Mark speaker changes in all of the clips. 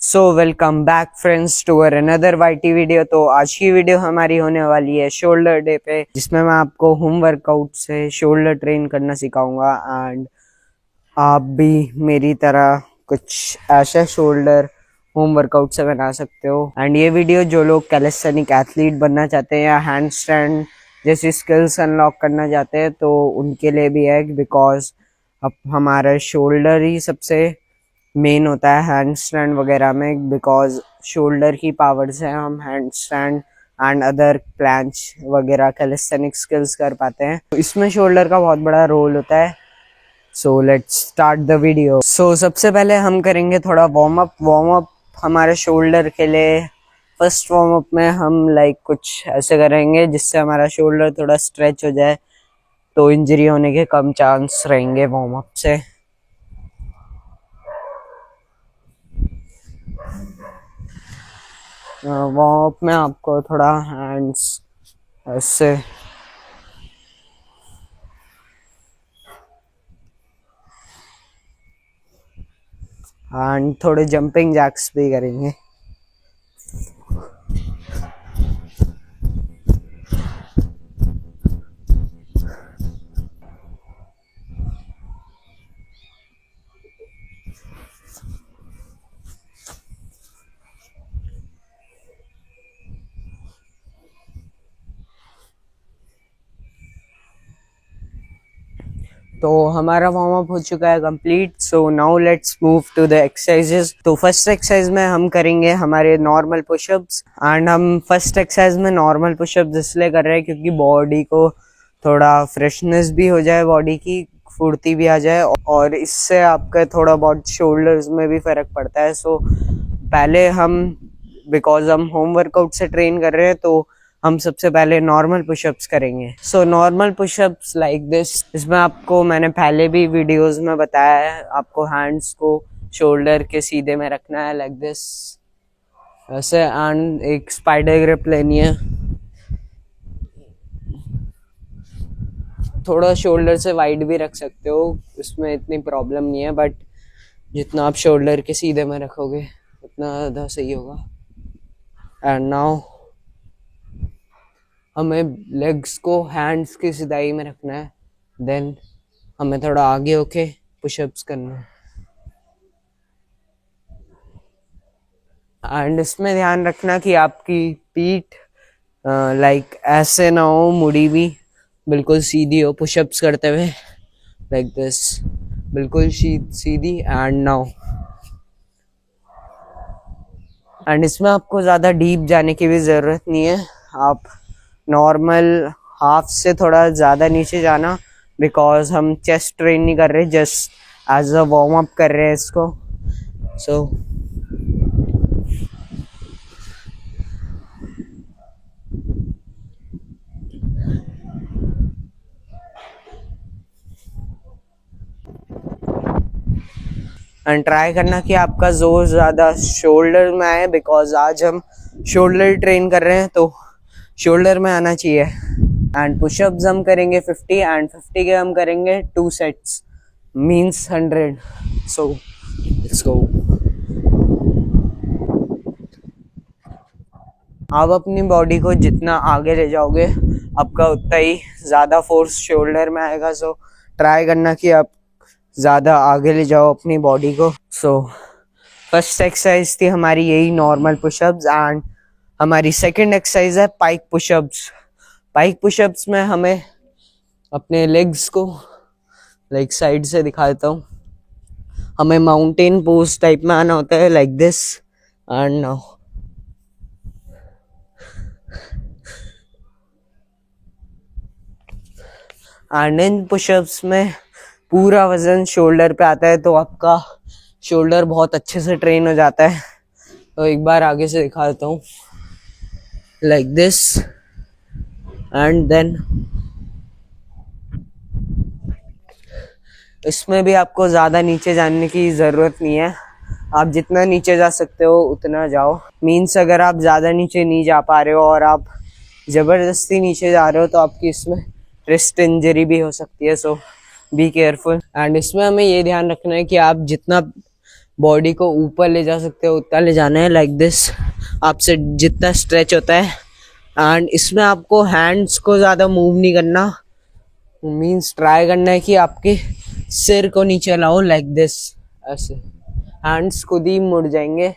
Speaker 1: So welcome back friends to another YT video. तो आज की वीडियो हमारी होने वाली है शोल्डर डे पे, जिसमें मैं आपको होम वर्कआउट से शोल्डर ट्रेन करना सिखाऊंगा एंड आप भी मेरी तरह कुछ ऐसा शोल्डर होम वर्कआउट से बना सकते हो। एंड ये वीडियो जो लोग कैलिस्थेनिक एथलीट बनना चाहते हैं या हैंड स्टैंड जैसी स्किल्स अनलॉक करना चाहते हैं तो उनके लिए भी है, बिकॉज अब हमारा शोल्डर ही सबसे मेन होता है हैंड स्टैंड वगैरह में, बिकॉज शोल्डर की पावर से हम हैंड स्टैंड एंड अदर प्लैंच वगैरह कैलिस्थेनिक स्किल्स कर पाते हैं। तो इसमें शोल्डर का बहुत बड़ा रोल होता है। So let's start the video. So सबसे पहले हम करेंगे थोड़ा वार्म अप हमारे शोल्डर के लिए। फर्स्ट वार्म अप में हम कुछ ऐसे करेंगे जिससे हमारा शोल्डर थोड़ा स्ट्रेच हो जाए, तो इंजरी होने के कम चांस रहेंगे वार्म अप से। वार्म अप में आपको थोड़ा हैंड्स ऐसे एंड थोड़े जंपिंग जैक्स भी करेंगे। तो हमारा वार्म अप हो चुका है complete. So now let's move to the exercises. तो फर्स्ट एक्सरसाइज में हम करेंगे हमारे नॉर्मल पुशअप्स एंड हम फर्स्ट एक्सरसाइज में नॉर्मल पुशअप्स इसलिए कर रहे हैं क्योंकि बॉडी को थोड़ा फ्रेशनेस भी हो जाए, बॉडी की फुर्ती भी आ जाए और इससे आपका थोड़ा बहुत शोल्डर्स में भी फर्क पड़ता है। सो पहले हम, बिकॉज हम होम वर्कआउट से ट्रेन कर रहे हैं, तो हम सबसे पहले नॉर्मल पुशअप्स करेंगे। So normal pushups like this. इसमें आपको मैंने पहले भी वीडियोस में बताया है, आपको हैंड्स को शोल्डर के सीधे में रखना है लाइक दिस ऐसे, एंड एक स्पाइडर ग्रिप लेनी है। थोड़ा शोल्डर से वाइड भी रख सकते हो, उसमें इतनी प्रॉब्लम नहीं है, बट जितना आप शोल्डर के सीधे में रखोगे उतना ज़्यादा सही होगा। एंड नाउ हमें लेग्स को हैंड्स की सिधाई में रखना है, देन हमें थोड़ा आगे होके पुशअप्स करना है। एंड इसमें ध्यान रखना कि आपकी पीठ ऐसे ना हो, मुड़ी भी बिल्कुल सीधी हो पुशअप्स करते हुए लाइक दिस, बिल्कुल सीधी। एंड नाउ एंड इसमें आपको ज़्यादा डीप जाने की भी ज़रूरत नहीं है, आप नॉर्मल हाफ से थोड़ा ज़्यादा नीचे जाना, बिकॉज हम चेस्ट ट्रेन नहीं कर रहे, just as a warm up कर रहे हैं इसको। सो एंड ट्राई करना कि आपका जोर ज़्यादा शोल्डर में आए, बिकॉज आज हम शोल्डर ट्रेन कर रहे हैं तो शोल्डर में आना चाहिए। एंड पुशअप्स हम करेंगे 50 एंड 50 के हम करेंगे 2 sets, means 100। So let's go. आप अपनी बॉडी को जितना आगे ले जाओगे आपका उतना ही ज़्यादा फोर्स शोल्डर में आएगा। सो ट्राई करना कि आप ज़्यादा आगे ले जाओ अपनी बॉडी को। सो फर्स्ट एक्सरसाइज थी हमारी यही नॉर्मल पुशअप्स एंड हमारी सेकंड एक्सरसाइज है पाइक पुशअप्स। पाइक पुशअप्स में हमें अपने लेग्स को साइड से दिखा देता हूँ, हमें माउंटेन पोज टाइप में आना होता है like this. And now and in pushups में पूरा वजन शोल्डर पे आता है, तो आपका शोल्डर बहुत अच्छे से ट्रेन हो जाता है। तो एक बार आगे से दिखा देता हूँ लाइक दिस एंड देन इसमें भी आपको ज़्यादा नीचे जाने की ज़रूरत नहीं है, आप जितना नीचे जा सकते हो उतना जाओ। मीन्स अगर आप ज़्यादा नीचे नहीं जा पा रहे हो और आप ज़बरदस्ती नीचे जा रहे हो तो आपकी इसमें रिस्ट इंजरी भी हो सकती है। सो बी केयरफुल। एंड इसमें हमें ये ध्यान रखना है कि आप जितना बॉडी को ऊपर ले जा सकते हो उतना ले जाना है, लाइक दिस, आपसे जितना स्ट्रेच होता है। एंड इसमें आपको हैंड्स को ज़्यादा मूव नहीं करना, मीन्स ट्राई करना है कि आपके सिर को नीचे लाओ, लाइक दिस, ऐसे। हैंड्स खुद ही मुड़ जाएंगे,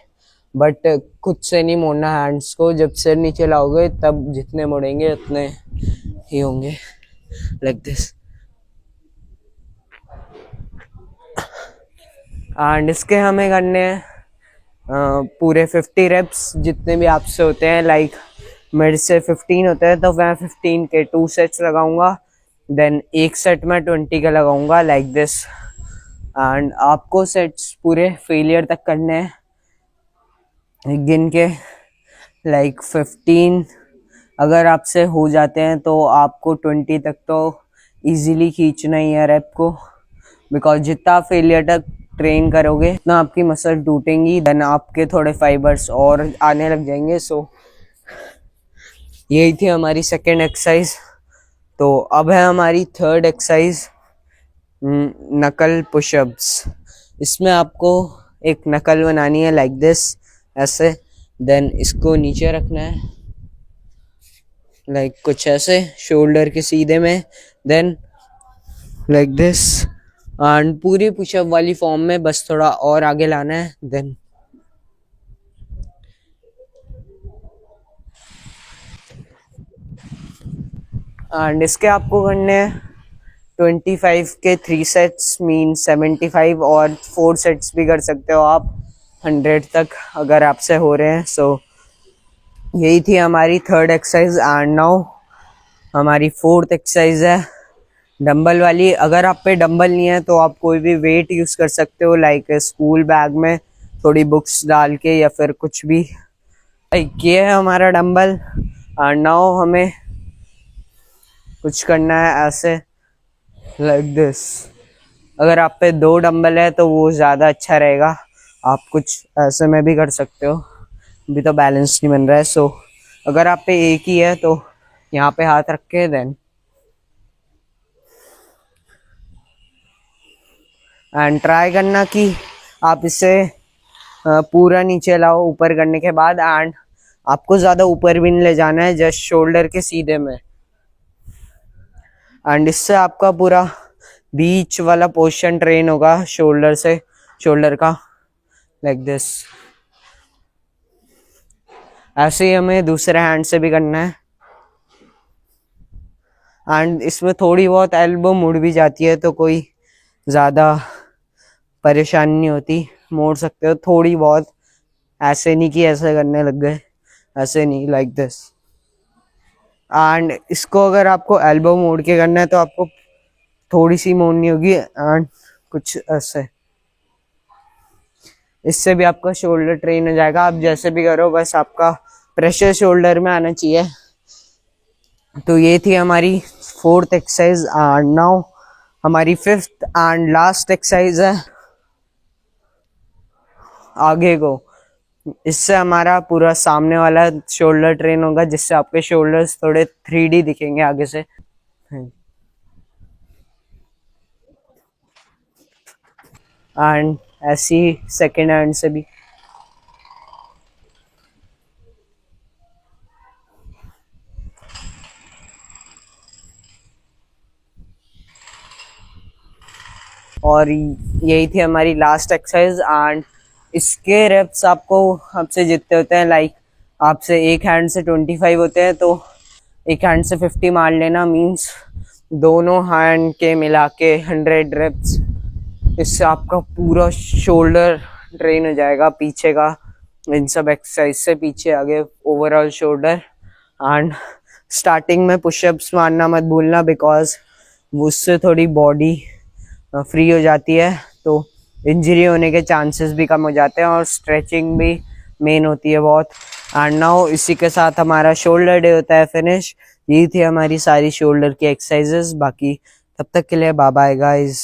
Speaker 1: बट खुद से नहीं मोड़ना हैंड्स को। जब सिर नीचे लाओगे तब जितने मुड़ेंगे उतने ही होंगे, लाइक दिस। एंड इसके हमें करने हैं पूरे 50 रेप्स, जितने भी आपसे होते हैं। लाइक मेरे से 15 होते हैं तो मैं 15 के 2 सेट्स लगाऊंगा, देन एक सेट में 20 का लगाऊंगा, लाइक दिस। एंड आपको सेट्स पूरे फेलियर तक करने हैं गिन के, लाइक 15 अगर आपसे हो जाते हैं तो आपको 20 तक तो इजीली खींचना ही है रेप को, बिकॉज जितना फेलियर तक ट्रेन करोगे उतना आपकी मसल टूटेंगी, देन आपके थोड़े फाइबर्स और आने लग जाएंगे। सो यही थी हमारी सेकेंड एक्सरसाइज। तो अब है हमारी थर्ड एक्सरसाइज, नकल पुशअप्स। इसमें आपको एक नकल बनानी है, लाइक दिस, ऐसे। देन इसको नीचे रखना है, लाइक कुछ ऐसे, शोल्डर के सीधे में, देन लाइक दिस। एंड पूरी पुशअप वाली फॉर्म में बस थोड़ा और आगे लाना है, देन एंड इसके आपको करने हैं 25 के 3 सेट्स, मीन 75, और 4 सेट्स भी कर सकते हो आप 100 तक अगर आपसे हो रहे हैं। सो यही थी हमारी थर्ड एक्सरसाइज। एंड नाउ हमारी फोर्थ एक्सरसाइज है डंबल वाली। अगर आप पे डंबल नहीं है तो आप कोई भी वेट यूज़ कर सकते हो, लाइक स्कूल बैग में थोड़ी बुक्स डाल के या फिर कुछ भी। ये है हमारा डंबल। एंड नाउ हमें कुछ करना है ऐसे, लाइक दिस। अगर आप पे 2 डंबल है तो वो ज़्यादा अच्छा रहेगा, आप कुछ ऐसे में भी कर सकते हो, अभी तो बैलेंस नहीं बन रहा है। सो अगर आप पे एक ही है तो यहाँ पे हाथ रख के, देन एंड ट्राई करना कि आप इसे पूरा नीचे लाओ ऊपर करने के बाद। एंड आपको ज़्यादा ऊपर भी नहीं ले जाना है, जस्ट शोल्डर के सीधे में। एंड इससे आपका पूरा बीच वाला पोर्शन ट्रेन होगा शोल्डर से, शोल्डर का, लाइक दिस। ऐसे ही हमें दूसरे हैंड से भी करना है। एंड इसमें थोड़ी बहुत एल्बो मुड़ भी जाती है तो कोई ज़्यादा परेशानी नहीं होती, मोड़ सकते हो थोड़ी बहुत, ऐसे नहीं कि ऐसे करने लग गए, ऐसे नहीं, लाइक दिस। एंड इसको अगर आपको एल्बो मोड़ के करना है तो आपको थोड़ी सी मोड़नी होगी, एंड कुछ ऐसे। इससे भी आपका शोल्डर ट्रेन हो जाएगा। आप जैसे भी करो बस आपका प्रेशर शोल्डर में आना चाहिए। तो ये थी हमारी फोर्थ एक्सरसाइज। एंड नाउ हमारी फिफ्थ एंड लास्ट एक्सरसाइज है आगे को। इससे हमारा पूरा सामने वाला शोल्डर ट्रेन होगा, जिससे आपके शोल्डर्स थोड़े 3D दिखेंगे आगे से। एंड ऐसी सेकेंड हैंड से भी। और यही थी हमारी लास्ट एक्सरसाइज। एंड इसके रेप्स आपको आपसे जितने होते हैं, लाइक आपसे एक हैंड से 25 होते हैं तो एक हैंड से 50 मार लेना, मींस दोनों हैंड के मिला के 100 रेप्स। इससे आपका पूरा शोल्डर ट्रेन हो जाएगा पीछे का, इन सब एक्सरसाइज से पीछे आगे ओवरऑल शोल्डर। एंड स्टार्टिंग में पुशअप्स मारना मत भूलना, बिकॉज उससे थोड़ी बॉडी फ्री हो जाती है तो इंजरी होने के चांसेस भी कम हो जाते हैं, और स्ट्रेचिंग भी मेन होती है बहुत। एंड नाउ इसी के साथ हमारा शोल्डर डे होता है फिनिश। यही थी हमारी सारी शोल्डर की एक्सरसाइजेस। बाकी तब तक के लिए बाय बाय गाइस।